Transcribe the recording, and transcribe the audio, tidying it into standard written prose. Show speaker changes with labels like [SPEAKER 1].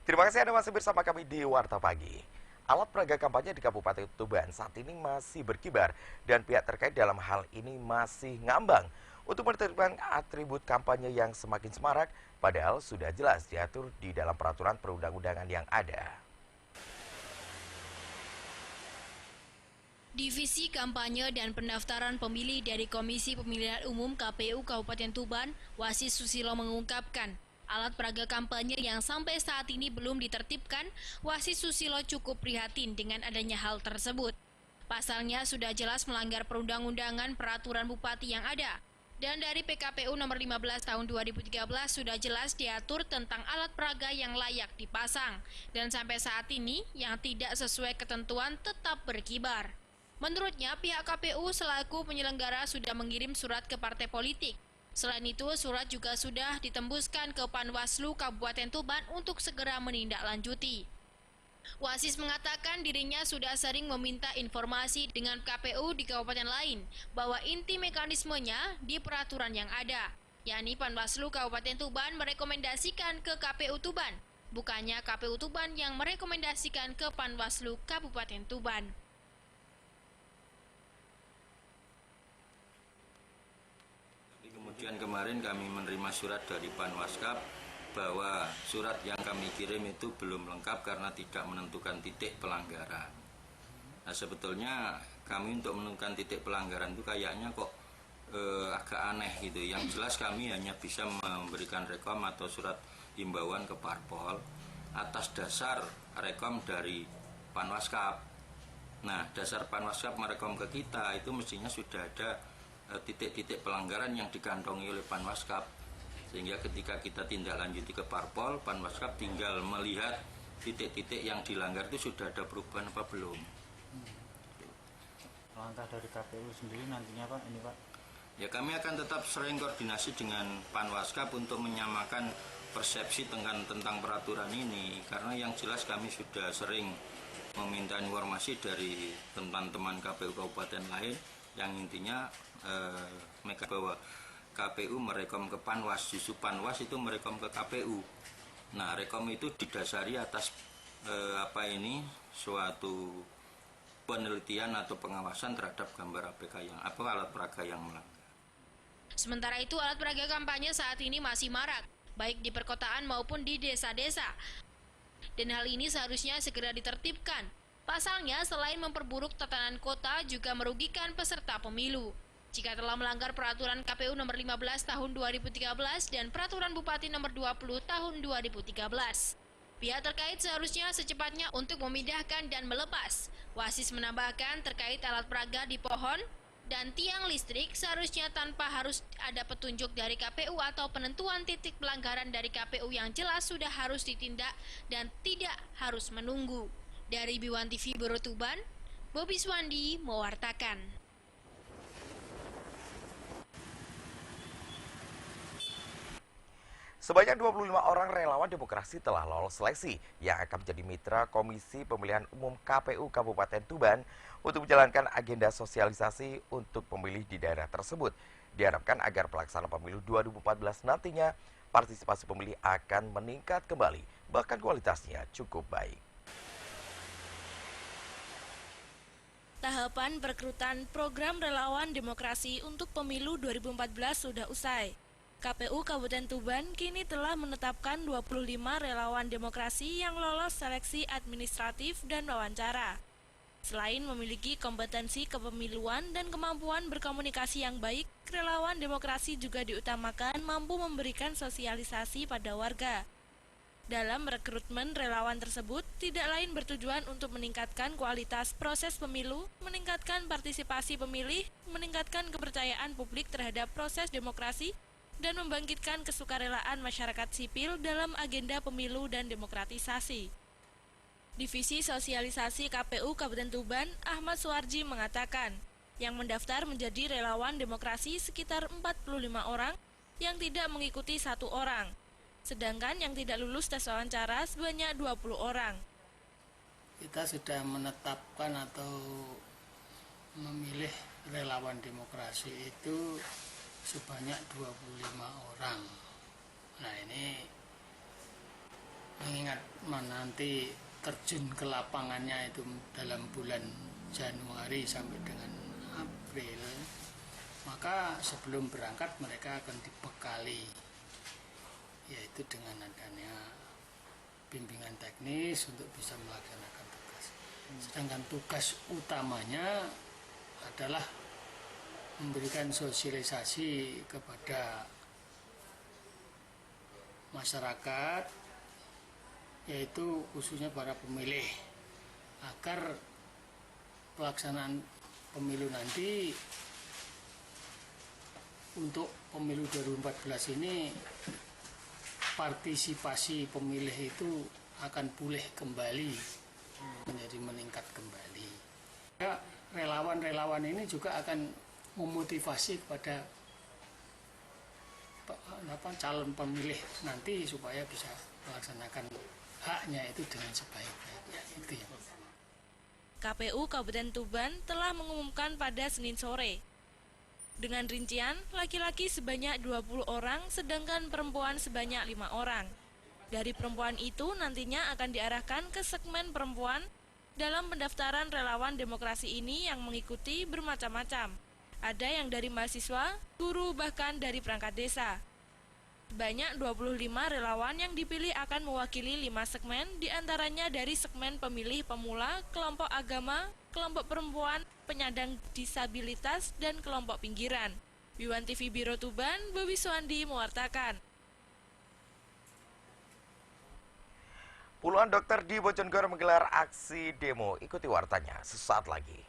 [SPEAKER 1] Terima kasih Anda masih bersama kami di Warta Pagi. Alat peraga kampanye di Kabupaten Tuban saat ini masih berkibar dan pihak terkait dalam hal ini masih ngambang untuk menertibkan atribut kampanye yang semakin semarak, padahal sudah jelas diatur di dalam peraturan perundang-undangan yang ada.
[SPEAKER 2] Divisi Kampanye dan Pendaftaran Pemilih dari Komisi Pemilihan Umum KPU Kabupaten Tuban, Wasis Susilo mengungkapkan, alat peraga kampanye yang sampai saat ini belum ditertibkan, Wasis Susilo cukup prihatin dengan adanya hal tersebut. Pasalnya sudah jelas melanggar perundang-undangan peraturan bupati yang ada. Dan dari PKPU nomor 15 tahun 2013 sudah jelas diatur tentang alat peraga yang layak dipasang. Dan sampai saat ini yang tidak sesuai ketentuan tetap berkibar. Menurutnya, pihak KPU selaku penyelenggara sudah mengirim surat ke partai politik. Selain itu, surat juga sudah ditembuskan ke Panwaslu Kabupaten Tuban untuk segera menindaklanjuti. Wasis mengatakan dirinya sudah sering meminta informasi dengan KPU di kabupaten lain bahwa inti mekanismenya di peraturan yang ada, yakni Panwaslu Kabupaten Tuban merekomendasikan ke KPU Tuban, bukannya KPU Tuban yang merekomendasikan ke Panwaslu Kabupaten Tuban.
[SPEAKER 3] Kemudian kemarin kami menerima surat dari Panwaskap bahwa surat yang kami kirim itu belum lengkap karena tidak menentukan titik pelanggaran. Nah, sebetulnya kami untuk menentukan titik pelanggaran itu kayaknya kok agak aneh gitu. Yang jelas kami hanya bisa memberikan rekom atau surat himbauan ke Parpol atas dasar rekom dari Panwaskap. Nah, dasar Panwaskap merekom ke kita itu mestinya sudah ada titik-titik pelanggaran yang dikantongi oleh Panwaskap, sehingga ketika kita tindak lanjuti ke Parpol, Panwaskap tinggal melihat titik-titik yang dilanggar itu sudah ada perubahan apa belum.
[SPEAKER 4] Langkah dari KPU sendiri nantinya Pak, ini Pak?
[SPEAKER 3] Ya, kami akan tetap sering koordinasi dengan Panwaskap untuk menyamakan persepsi tentang peraturan ini, karena yang jelas kami sudah sering meminta informasi dari teman-teman KPU kabupaten lain yang intinya bahwa KPU merekom ke Panwas, justru Panwas itu merekom ke KPU. Nah, rekom itu didasari atas suatu penelitian atau pengawasan terhadap gambar APK yang alat peraga yang melanggar.
[SPEAKER 2] Sementara itu, alat peraga kampanye saat ini masih marak, baik di perkotaan maupun di desa-desa. Dan hal ini seharusnya segera ditertibkan. Pasalnya, selain memperburuk tatanan kota, juga merugikan peserta pemilu. Jika telah melanggar peraturan KPU nomor 15 tahun 2013 dan peraturan Bupati nomor 20 tahun 2013. Pihak terkait seharusnya secepatnya untuk memindahkan dan melepas. Wasis menambahkan terkait alat peraga di pohon dan tiang listrik seharusnya tanpa harus ada petunjuk dari KPU atau penentuan titik pelanggaran dari KPU yang jelas sudah harus ditindak dan tidak harus menunggu. Dari Biwan TV Boro Tuban, Bobi Swandi mewartakan.
[SPEAKER 1] Sebanyak 25 orang relawan demokrasi telah lolos seleksi yang akan menjadi mitra Komisi Pemilihan Umum KPU Kabupaten Tuban untuk menjalankan agenda sosialisasi untuk pemilih di daerah tersebut. Diharapkan agar pelaksanaan pemilu 2014 nantinya partisipasi pemilih akan meningkat kembali, bahkan kualitasnya cukup baik.
[SPEAKER 5] Tahapan perekrutan program relawan demokrasi untuk pemilu 2014 sudah usai. KPU Kabupaten Tuban kini telah menetapkan 25 relawan demokrasi yang lolos seleksi administratif dan wawancara. Selain memiliki kompetensi kepemiluan dan kemampuan berkomunikasi yang baik, relawan demokrasi juga diutamakan mampu memberikan sosialisasi pada warga. Dalam rekrutmen relawan tersebut, tidak lain bertujuan untuk meningkatkan kualitas proses pemilu, meningkatkan partisipasi pemilih, meningkatkan kepercayaan publik terhadap proses demokrasi, dan membangkitkan kesukarelaan masyarakat sipil dalam agenda pemilu dan demokratisasi. Divisi Sosialisasi KPU Kabupaten Tuban, Ahmad Suwarji mengatakan, yang mendaftar menjadi relawan demokrasi sekitar 45 orang, yang tidak mengikuti 1 orang, sedangkan yang tidak lulus tes wawancara sebanyak 20 orang.
[SPEAKER 6] Kita sudah menetapkan atau memilih relawan demokrasi itu sebanyak 25 orang. Nah, ini mengingat nanti terjun ke lapangannya itu dalam bulan Januari sampai dengan April, maka sebelum berangkat mereka akan dibekali, yaitu dengan adanya bimbingan teknis untuk bisa melaksanakan tugas. Sedangkan tugas utamanya adalah memberikan sosialisasi kepada masyarakat, yaitu khususnya para pemilih, agar pelaksanaan pemilu nanti untuk pemilu 2014 ini partisipasi pemilih itu akan pulih kembali, menjadi meningkat kembali. Ya, relawan-relawan ini juga akan memotivasi kepada calon pemilih nanti supaya bisa melaksanakan haknya itu dengan sebaik-baiknya. Itu yang pertama.
[SPEAKER 5] KPU Kabupaten Tuban telah mengumumkan pada Senin sore. Dengan rincian, laki-laki sebanyak 20 orang, sedangkan perempuan sebanyak 5 orang. Dari perempuan itu nantinya akan diarahkan ke segmen perempuan dalam pendaftaran relawan demokrasi ini yang mengikuti bermacam-macam. Ada yang dari mahasiswa, guru, bahkan dari perangkat desa. Sebanyak 25 relawan yang dipilih akan mewakili 5 segmen, diantaranya dari segmen pemilih pemula, kelompok agama, kelompok perempuan, penyandang disabilitas, dan kelompok pinggiran. Biwan TV Biro Tuban, Bobi Suwandi mewartakan.
[SPEAKER 1] Puluhan dokter di Bojonegoro menggelar aksi demo. Ikuti wartanya sesaat lagi.